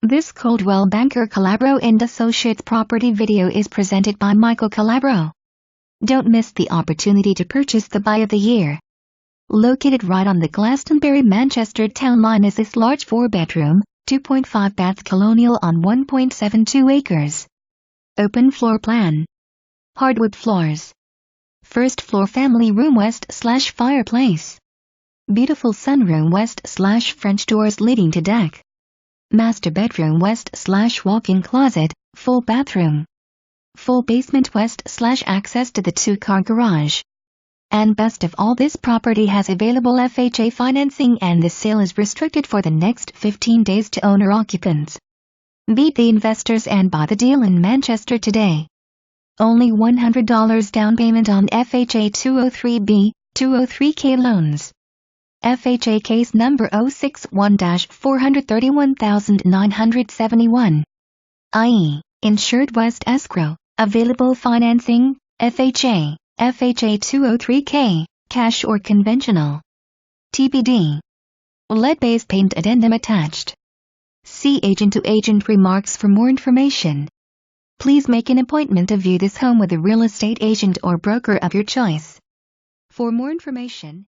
This Coldwell Banker Calabro Associates property video is presented by Michael Calabro. Don't miss the opportunity to purchase the buy of the year. Located right on the Glastonbury Manchester town line is this large 4-bedroom, 2.5 bath Colonial on 1.72 acres. Open floor plan. Hardwood floors. First floor family room west/fireplace. Beautiful sunroom west/French doors leading to deck. Master bedroom west/walk-in closet, full bathroom. Full basement west/access to the 2-car garage. And best of all, this property has available FHA financing and the sale is restricted for the next 15 days to owner-occupants. Beat the investors and buy the deal in Manchester today. Only $100 down payment on FHA 203B, 203K loans. FHA case number 061-431,971. i.e., Insured West Escrow, available financing, FHA 203K, cash or conventional. TBD. Lead Based Paint Addendum attached. See agent to agent remarks for more information. Please make an appointment to view this home with a real estate agent or broker of your choice. For more information,